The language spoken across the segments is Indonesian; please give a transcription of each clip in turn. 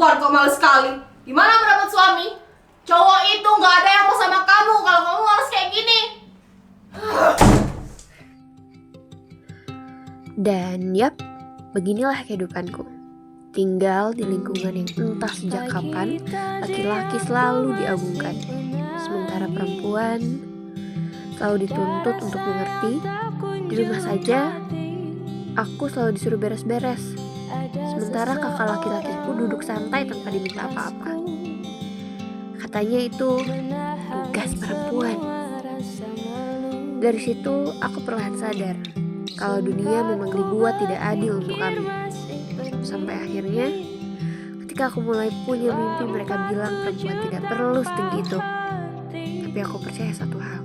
perempuan kok males sekali. Gimana mendapat suami? Cowok itu nggak ada yang mau sama kamu kalau kamu males kayak gini. Dan yap, beginilah kehidupanku. Tinggal di lingkungan yang entah sejak kapan laki-laki selalu diagungkan. Sementara perempuan selalu dituntut untuk mengerti. Di rumah saja, aku selalu disuruh beres-beres. Sementara kakak laki-lakiku duduk santai tanpa diminta apa-apa. Katanya itu tugas perempuan. Dari situ aku perlahan sadar kalau dunia memang dibuat tidak adil untuk kami. Sampai akhirnya ketika aku mulai punya mimpi, mereka bilang perempuan tidak perlu setinggi itu. Tapi aku percaya satu hal,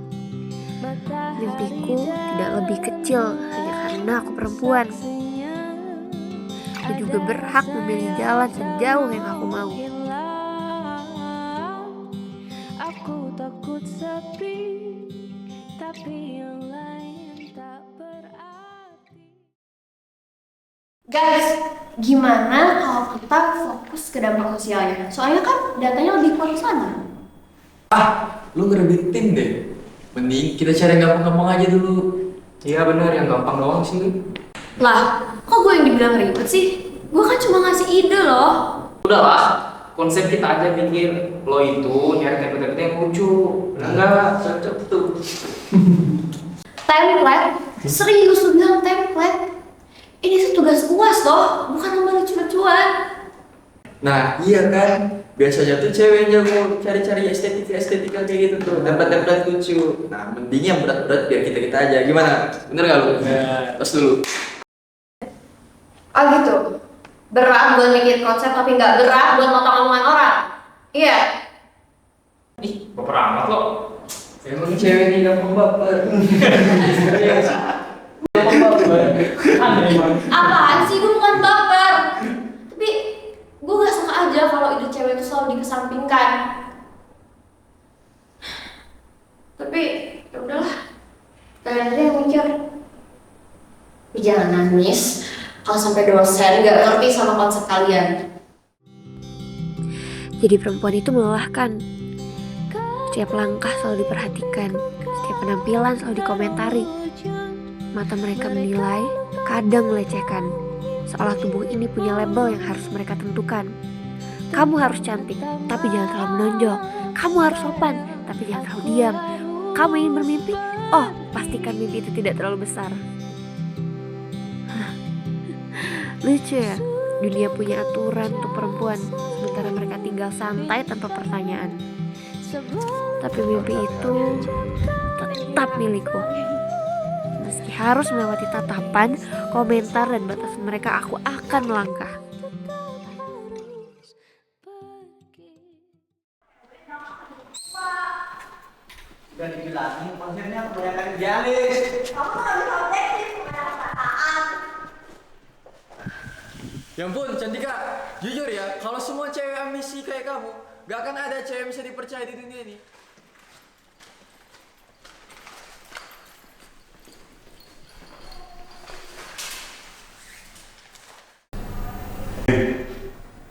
mimpiku tidak lebih kecil hanya karena aku perempuan. Aku juga berhak memilih jalan sejauh yang aku mau. Aku takut sepi, tapi yang lain tak berarti. Guys, gimana kalau kita fokus ke dampak sosialnya? Soalnya kan datanya lebih kuat sana. Lu ngerebitin deh. Mending kita cari yang gampang-gampang aja dulu. Iya bener, yang gampang doang sih. Lah, kok gue yang dibilang ribet sih? Gue kan cuma ngasih ide loh. Udahlah, konsep kita aja bikin. Lo itu nyari template-template yang lucu. Bener nggak? Cocok tuh. Template? Serius lu bilang template? Ini sih tugas UAS loh, bukan nama lucu-lucuan. Nah iya kan, biasanya tuh cewek yang jago cari-cari estetika kayak gitu tuh, tempat-tempat lucu. Nah mending yang berat-berat biar kita aja. Gimana? Bener gak lu? Tos dulu. Oh gitu? Berat buat bikin konsep tapi nggak berat buat nonton omongan orang? Iya? Ih, baper amat lo. Emang cewek ini gampang baper. Apaan sih? Gue bukan baper. Tapi gue gak suka aja kalau ide cewek itu selalu dikesampingkan. Tapi ya udahlah, kalian aja yang mikir. Tapi jangan nangis kalau sampai dosen gak ngerti sama konsep kalian. Jadi perempuan itu melelahkan. Setiap langkah selalu diperhatikan, setiap penampilan selalu dikomentari. Mata mereka menilai, kadang melecehkan, seolah tubuh ini punya label yang harus mereka tentukan. Kamu harus cantik, tapi jangan terlalu menonjol. Kamu harus sopan, tapi jangan terlalu diam. Kamu ingin bermimpi? Oh, pastikan mimpi itu tidak terlalu besar. Lucu ya, dunia punya aturan untuk perempuan, sementara mereka tinggal santai tanpa pertanyaan. Tapi mimpi itu tetap milikku. Meski harus melewati tatapan, komentar, dan batasan mereka, aku akan melangkah. Udah dibilangin konsernya kebanyakan idealis. Kamu tuh gak bisa objektif mengenai perkataan. Ya ampun, Cantika, jujur ya, kalau semua cewek ambisi kayak kamu, gak akan ada cewek yang bisa dipercaya di dunia ini.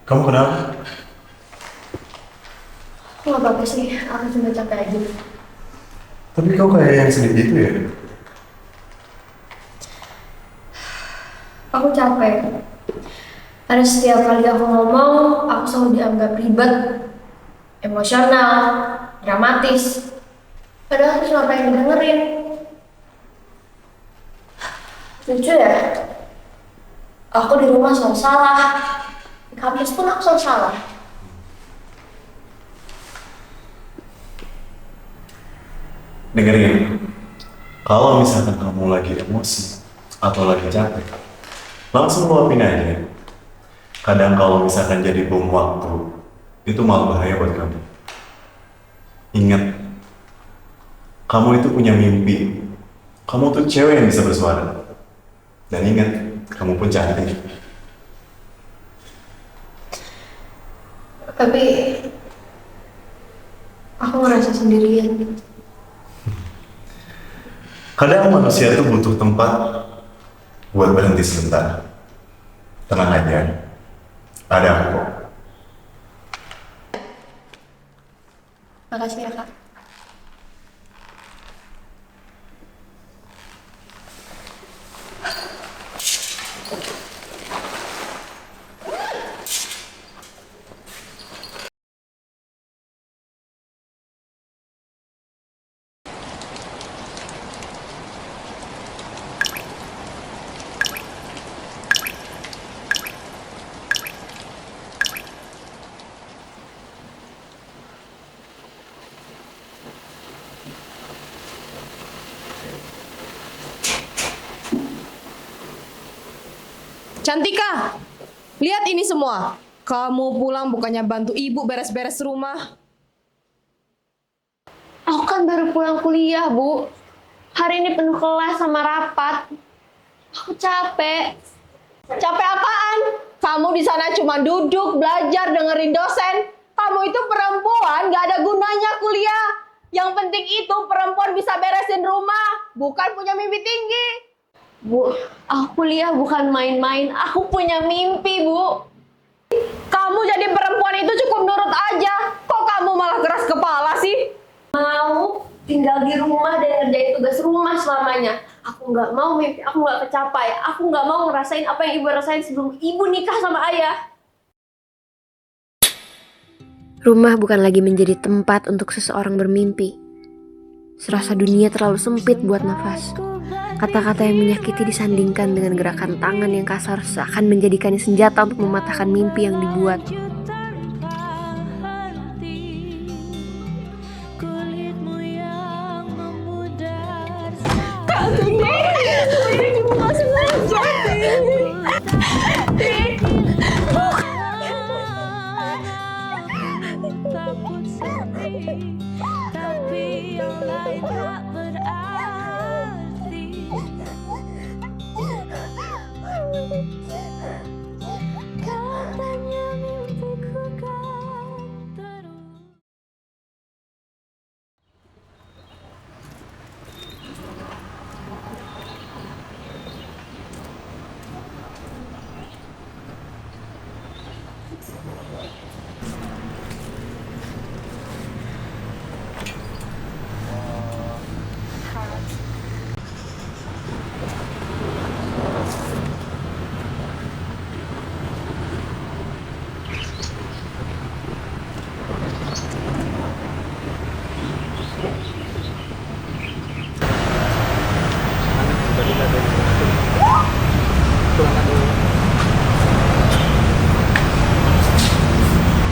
Kamu kenapa? Gak apa-apa sih, aku cuma capek aja. Tapi kau kayak yang sedih gitu ya? Aku capek. Karena setiap kali aku ngomong, aku selalu dianggap ribet, emosional, dramatis. Padahal aku cuma pengen dengerin. Lucu ya? Aku di rumah selalu salah. Di kampus pun aku selalu salah. Dengerin, kalau misalkan kamu lagi emosi atau lagi capek, langsung luapin aja. Kadang kalau misalkan jadi bom waktu, itu malah bahaya buat kamu. Ingat, kamu itu punya mimpi. Kamu tuh cewek yang bisa bersuara. Dan ingat, kamu pun cantik. Tapi aku ngerasa sendirian. Kadang manusia tuh butuh tempat buat berhenti sebentar. Tenang aja, ada aku kok. Makasih ya, Kak. Cantika, lihat ini semua. Kamu pulang bukannya bantu ibu beres-beres rumah. Aku kan baru pulang kuliah, Bu. Hari ini penuh kelas sama rapat. Aku capek. Capek apaan? Kamu di sana cuma duduk, belajar, dengerin dosen. Kamu itu perempuan, gak ada gunanya kuliah. Yang penting itu perempuan bisa beresin rumah, bukan punya mimpi tinggi. Bu, aku kuliah bukan main-main. Aku punya mimpi, Bu. Kamu jadi perempuan itu cukup nurut aja. Kok kamu malah keras kepala sih? Mau tinggal di rumah dan ngerjain tugas rumah selamanya. Aku nggak mau mimpi aku nggak kecapai. Aku nggak mau ngerasain apa yang ibu rasain sebelum ibu nikah sama ayah. Rumah bukan lagi menjadi tempat untuk seseorang bermimpi. Serasa dunia terlalu sempit buat nafas. Kata-kata yang menyakiti disandingkan dengan gerakan tangan yang kasar seakan menjadikannya senjata untuk mematahkan mimpi yang dibuat. Takut sepi, tapi yang lain tak berarti. Katanya mimpiku kan terus.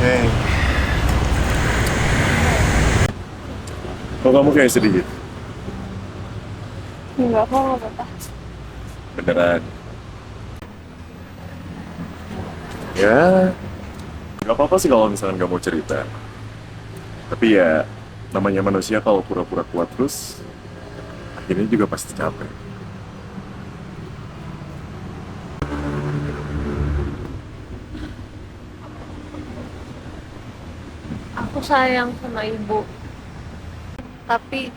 Hey. Kok kamu kayak sedih gitu? Enggak, kok nggak apa-apa. Beneran? Ya, nggak apa-apa sih kalau misalnya nggak mau cerita. Tapi ya, namanya manusia kalau pura-pura kuat terus, akhirnya juga pasti capek. Aku sayang sama ibu. Tapi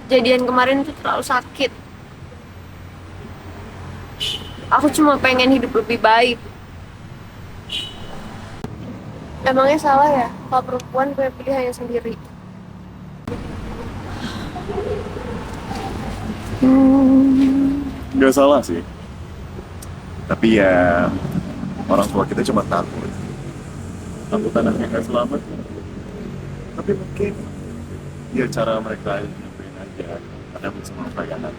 kejadian kemarin itu terlalu sakit. Aku cuma pengen hidup lebih baik. Emangnya salah ya kalau perempuan punya pilihannya sendiri? Nggak salah sih. Tapi ya, orang tua kita cuma takut. Takut anaknya nggak selamat. Tapi mungkin ya cara mereka nyampein aja. Karena bisa melupakan anak.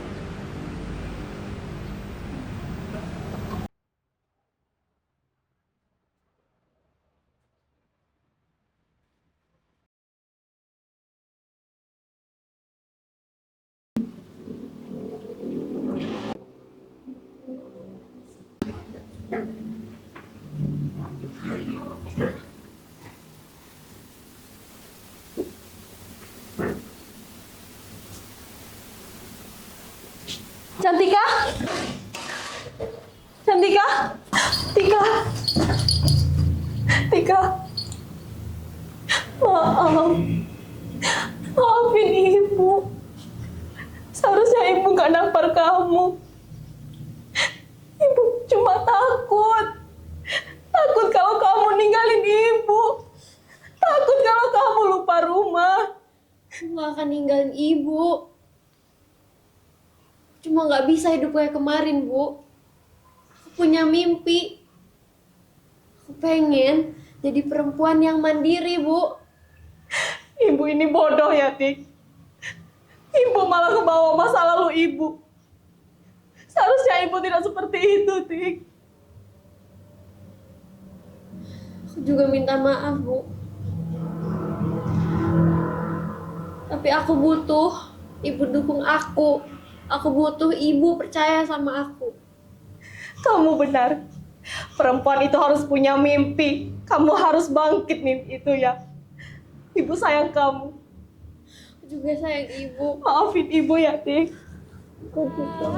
Cantika? Cantika? Tika? Tika? Maaf. Maafin ibu. Seharusnya ibu gak nampar kamu. Ibu cuma takut. Takut kalau kamu ninggalin ibu. Takut kalau kamu keluar rumah. Aku nggak akan ninggalin ibu. Cuma nggak bisa hidup kayak kemarin, Bu. Aku punya mimpi. Aku pengen jadi perempuan yang mandiri, Bu. Ibu ini bodoh ya, Tik. Ibu malah kebawa masa lalu ibu. Seharusnya ibu tidak seperti itu, Tik. Aku juga minta maaf, Bu. Tapi aku butuh ibu dukung aku. Aku butuh ibu percaya sama aku. Kamu benar. Perempuan itu harus punya mimpi. Kamu harus bangkit mimpi itu ya. Ibu sayang kamu. Aku juga sayang ibu. Maafin ibu ya, Tik. Aku butuh.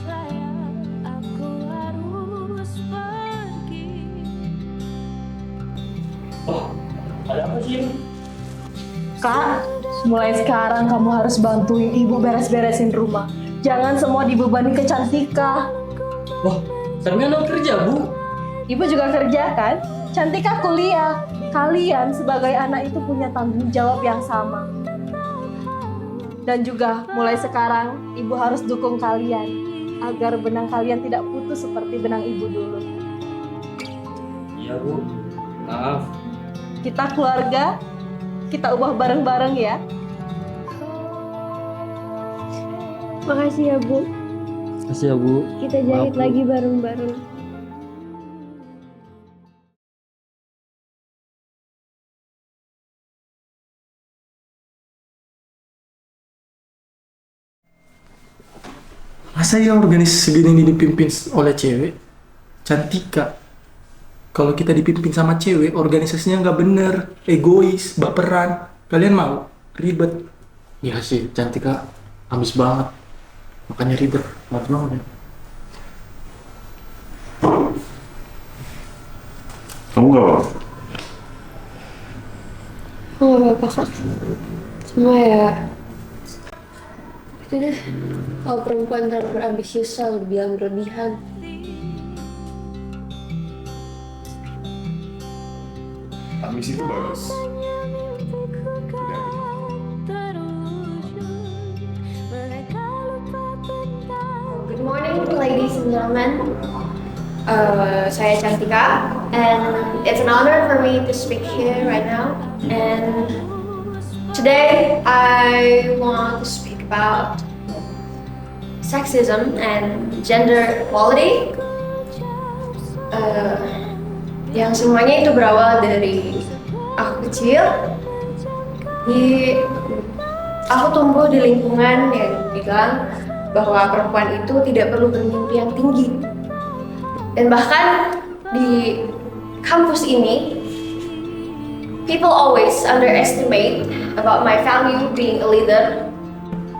Sayang, aku harus pergi. Ada apa sih? Kak, mulai sekarang kamu harus bantuin ibu beres-beresin rumah. Jangan semua dibebani ke Cantika. Wah, Sarmina kerja, Bu. Ibu juga kerja kan? Cantika kuliah. Kalian sebagai anak itu punya tanggung jawab yang sama. Dan juga mulai sekarang ibu harus dukung kalian agar benang kalian tidak putus seperti benang ibu dulu. Iya, Bu. Maaf. Kita keluarga, kita ubah bareng-bareng ya. Makasih ya, Bu. Makasih ya, Bu. Kita jahit Maaf, Bu. lagi bareng-bareng. Masa ya organisasi segini ini dipimpin oleh cewek? Cantika. Kalau kita dipimpin sama cewek, organisasinya nggak bener, egois, baperan. Kalian mau? Ribet. Iya sih, Cantika habis banget. Makanya ribet. Maaf banget ya. Kamu gak apa-apa? Oh, gak apa-apa, Kak. Cuma ya... Itu deh. Kalau perempuan terlalu berambisius selalu bilang berlebihan. Ambisi itu bagus. Good morning, ladies and gentlemen. Saya Cantika, and it's an honor for me to speak here right now. And today, I want to speak about sexism and gender equality. Yang semuanya itu berawal dari aku kecil. Aku tumbuh di lingkungan yang bilang bahwa perempuan itu tidak perlu bermimpi yang tinggi. Dan bahkan di kampus ini, people always underestimate about my value being a leader.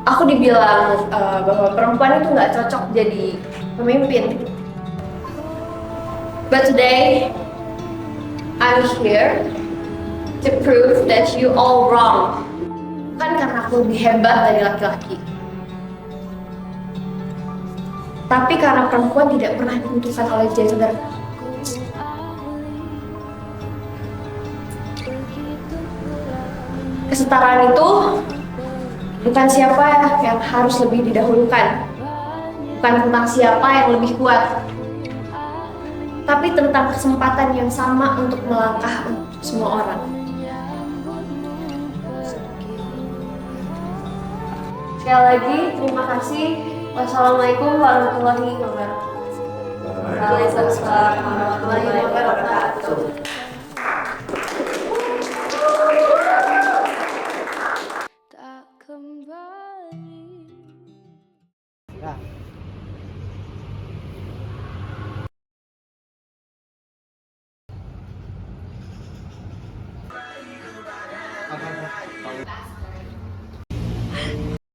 Aku dibilang bahwa perempuan itu nggak cocok jadi pemimpin. But today, I'm here to prove that you all wrong. Bukan karena aku lebih hebat dari laki-laki, tapi karena perempuan tidak pernah ditentukan oleh gender. Kesetaraan itu bukan siapa yang harus lebih didahulukan, bukan tentang siapa yang lebih kuat, tapi tentang kesempatan yang sama untuk melangkah untuk semua orang. Sekali lagi, terima kasih. Wassalamualaikum warahmatullahi wabarakatuh. Waalaikumsalam warahmatullahi wabarakatuh. Tak kembali.